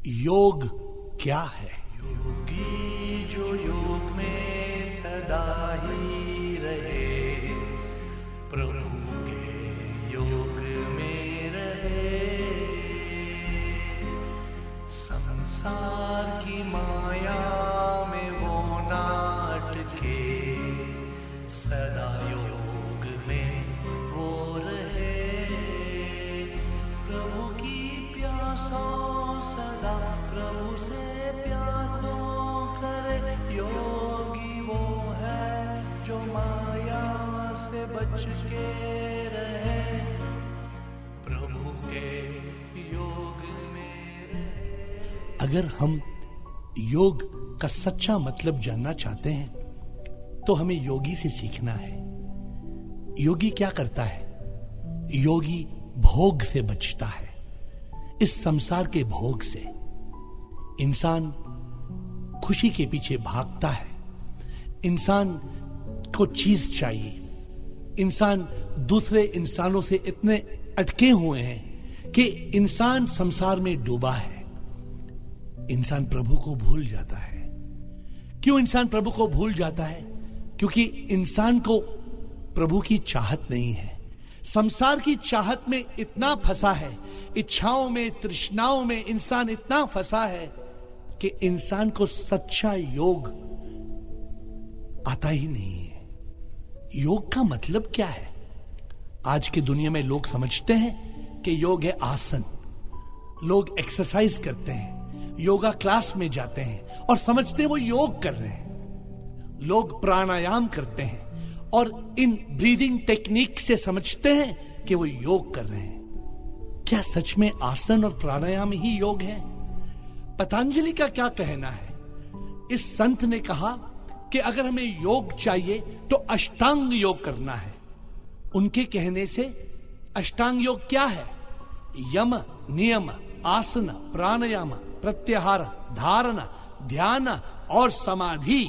योग क्या है? योगी जो योग में सदा ही रहे, प्रभु के योग में रहे, संसार की माया में वो ना अटके, सदा योग में वो रहे, प्रभु की प्यासों सदा प्रभु से प्यार को करे, योगी वो है जो माया से बच के रहे, प्रभु के योग में रहे। अगर हम योग का सच्चा मतलब जानना चाहते हैं तो हमें योगी से सीखना है। योगी क्या करता है? योगी भोग से बचता है, इस संसार के भोग से। इंसान खुशी के पीछे भागता है, इंसान को चीज चाहिए, इंसान दूसरे इंसानों से इतने अटके हुए हैं कि इंसान संसार में डूबा है। इंसान प्रभु को भूल जाता है। क्यों इंसान प्रभु को भूल जाता है? क्योंकि इंसान को प्रभु की चाहत नहीं है। संसार की चाहत में इतना फंसा है, इच्छाओं में, तृष्णाओं में इंसान इतना फंसा है कि इंसान को सच्चा योग आता ही नहीं है। योग का मतलब क्या है? आज की दुनिया में लोग समझते हैं कि योग है आसन। लोग एक्सरसाइज करते हैं, योगा क्लास में जाते हैं और समझते हैं वो योग कर रहे हैं। लोग प्राणायाम करते हैं और इन ब्रीदिंग टेक्निक से समझते हैं कि वो योग कर रहे हैं। क्या सच में आसन और प्राणायाम ही योग है? पतंजलि का क्या कहना है? इस संत ने कहा कि अगर हमें योग चाहिए तो अष्टांग योग करना है। उनके कहने से अष्टांग योग क्या है? यम, नियम, आसन, प्राणायाम, प्रत्याहार, धारणा, ध्यान और समाधि।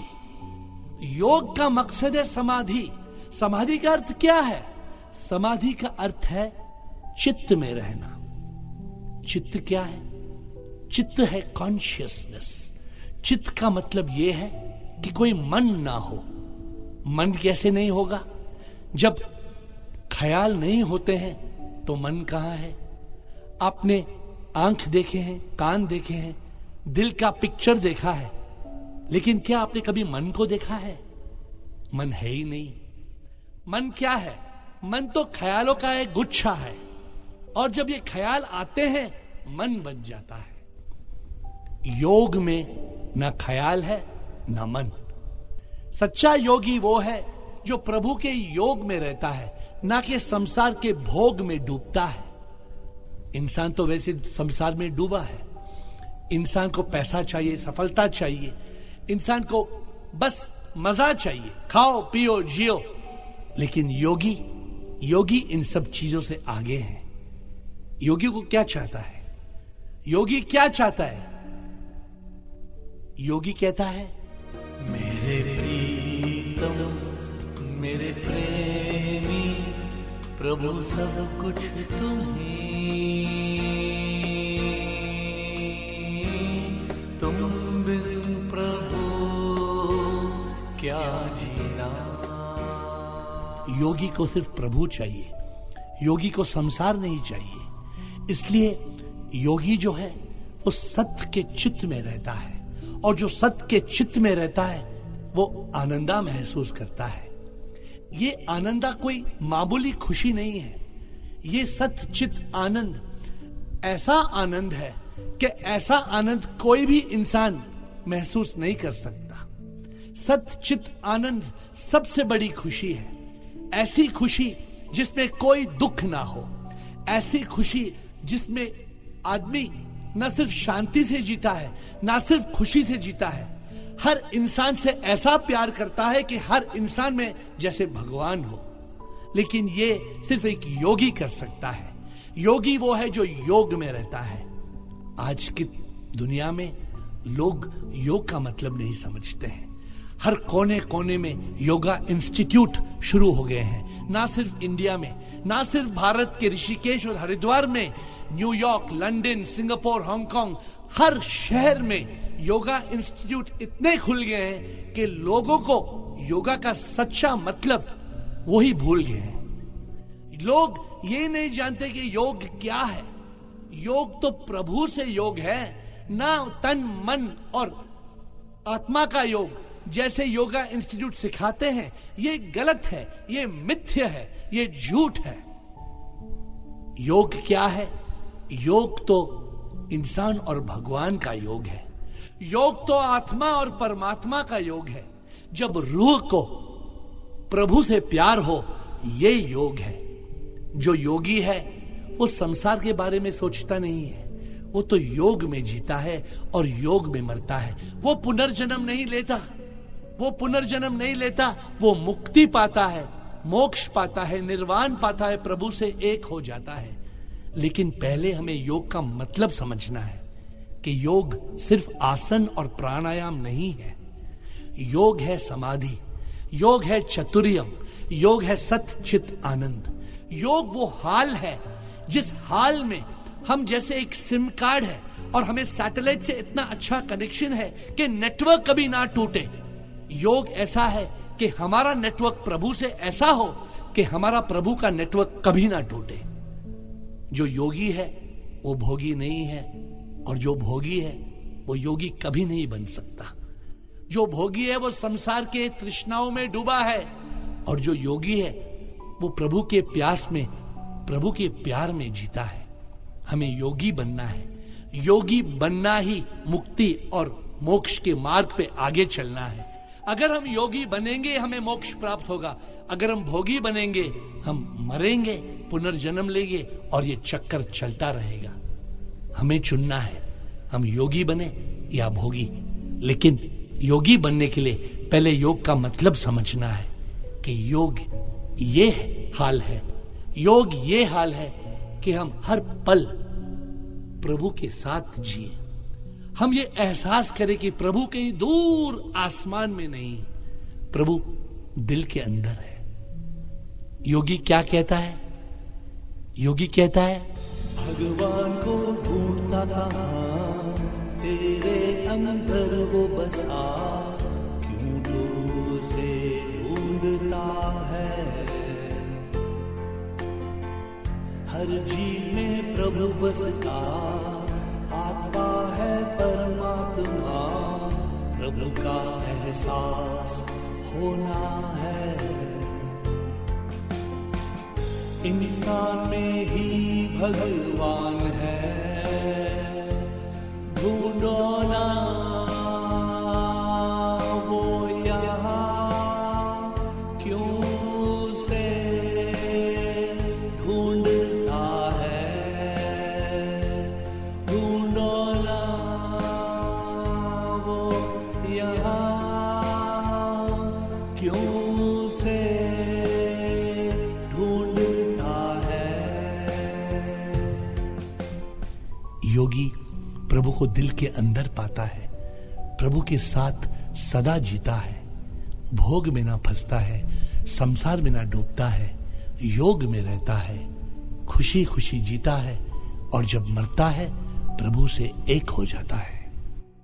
योग का मकसद है समाधि। समाधि का अर्थ क्या है? समाधि का अर्थ है चित्त में रहना। चित्त क्या है? चित्त है कॉन्शियसनेस। चित्त का मतलब यह है कि कोई मन ना हो। मन कैसे नहीं होगा? जब ख्याल नहीं होते हैं तो मन कहां है? आपने आंख देखे हैं, कान देखे हैं, दिल का पिक्चर देखा है, लेकिन क्या आपने कभी मन को देखा है? मन है ही नहीं। मन क्या है? मन तो ख्यालों का एक गुच्छा है, और जब ये ख्याल आते हैं मन बन जाता है। योग में ना ख्याल है ना मन। सच्चा योगी वो है जो प्रभु के योग में रहता है, ना कि संसार के भोग में डूबता है। इंसान तो वैसे संसार में डूबा है। इंसान को पैसा चाहिए, सफलता चाहिए, इंसान को बस मजा चाहिए, खाओ पियो जियो। लेकिन योगी इन सब चीजों से आगे है। योगी को क्या चाहता है? योगी क्या चाहता है? योगी कहता है, मेरे प्रीतम, मेरे प्रेमी, प्रभु सब कुछ तुम्हीं, तुम बिन प्रभु क्या जीना। योगी को सिर्फ प्रभु चाहिए, योगी को संसार नहीं चाहिए। इसलिए योगी जो है वो सत्य के चित्त में रहता है, और जो सत्य के चित्त में रहता है वो आनंदा महसूस करता है। ये आनंदा कोई मामूली खुशी नहीं है। ये सत्य चित्त आनंद ऐसा आनंद है कि ऐसा आनंद कोई भी इंसान महसूस नहीं कर सकता। सत्य चित्त आनंद सबसे बड़ी खुशी है। ऐसी खुशी जिसमें कोई दुख ना हो, ऐसी खुशी जिसमें आदमी न सिर्फ शांति से जीता है, ना सिर्फ खुशी से जीता है, हर इंसान से ऐसा प्यार करता है कि हर इंसान में जैसे भगवान हो। लेकिन ये सिर्फ एक योगी कर सकता है। योगी वो है जो योग में रहता है। आज की दुनिया में लोग योग का मतलब नहीं समझते हैं। हर कोने कोने में योगा इंस्टीट्यूट शुरू हो गए हैं, ना सिर्फ इंडिया में, ना सिर्फ भारत के ऋषिकेश और हरिद्वार में, न्यूयॉर्क, लंदन, सिंगापुर, हांगकांग, हर शहर में योगा इंस्टीट्यूट इतने खुल गए हैं कि लोगों को योगा का सच्चा मतलब वही भूल गए हैं। लोग ये नहीं जानते कि योग क्या है। योग तो प्रभु से योग है, ना तन मन और आत्मा का योग जैसे योगा इंस्टीट्यूट सिखाते हैं। ये गलत है, ये मिथ्या है, ये झूठ है। योग क्या है? योग तो इंसान और भगवान का योग है। योग तो आत्मा और परमात्मा का योग है। जब रूह को प्रभु से प्यार हो, ये योग है। जो योगी है वो संसार के बारे में सोचता नहीं है, वो तो योग में जीता है और योग में मरता है। वो पुनर्जन्म नहीं लेता, वो पुनर्जन्म नहीं लेता, वो मुक्ति पाता है, मोक्ष पाता है, निर्वाण पाता है, प्रभु से एक हो जाता है। लेकिन पहले हमें योग का मतलब समझना है कि योग सिर्फ आसन और प्राणायाम नहीं है। योग है समाधि, योग है चतुर्यम, योग है सत चित आनंद। योग वो हाल है जिस हाल में हम जैसे एक सिम कार्ड है और हमें सैटेलाइट से इतना अच्छा कनेक्शन है कि नेटवर्क कभी ना टूटे। योग ऐसा है कि हमारा नेटवर्क प्रभु से ऐसा हो कि हमारा प्रभु का नेटवर्क कभी ना टूटे। जो योगी है वो भोगी नहीं है, और जो भोगी है वो योगी कभी नहीं बन सकता। जो भोगी है वो संसार के तृष्णाओं में डूबा है, और जो योगी है वो प्रभु के प्यास में, प्रभु के प्यार में जीता है। हमें योगी बनना है। योगी बनना ही मुक्ति और मोक्ष के मार्ग पे आगे चलना है। अगर हम योगी बनेंगे हमें मोक्ष प्राप्त होगा, अगर हम भोगी बनेंगे हम मरेंगे, पुनर्जन्म लेंगे और ये चक्कर चलता रहेगा। हमें चुनना है, हम योगी बने या भोगी। लेकिन योगी बनने के लिए पहले योग का मतलब समझना है कि योग ये हाल है, योग ये हाल है कि हम हर पल प्रभु के साथ जिए। हम ये एहसास करें कि प्रभु कहीं दूर आसमान में नहीं, प्रभु दिल के अंदर है। योगी क्या कहता है? योगी कहता है, भगवान को ढूंढता कहाँ, तेरे अंदर वो बसा, क्यों तो उसे ढूंढता है। हर जीव में प्रभु बसता, आत्मा है परमात्मा, प्रभु का एहसास होना है। इंसान में ही भगवान है, ढूंढो ना वो यहाँ, क्यों से ढूंढता है, ढूंढो ना वो यहाँ, क्यों से योगी प्रभु को दिल के अंदर पाता है, प्रभु के साथ सदा जीता है, भोग में ना फंसता है, संसार में ना डूबता है, योग में रहता है, खुशी खुशी जीता है, और जब मरता है प्रभु से एक हो जाता है।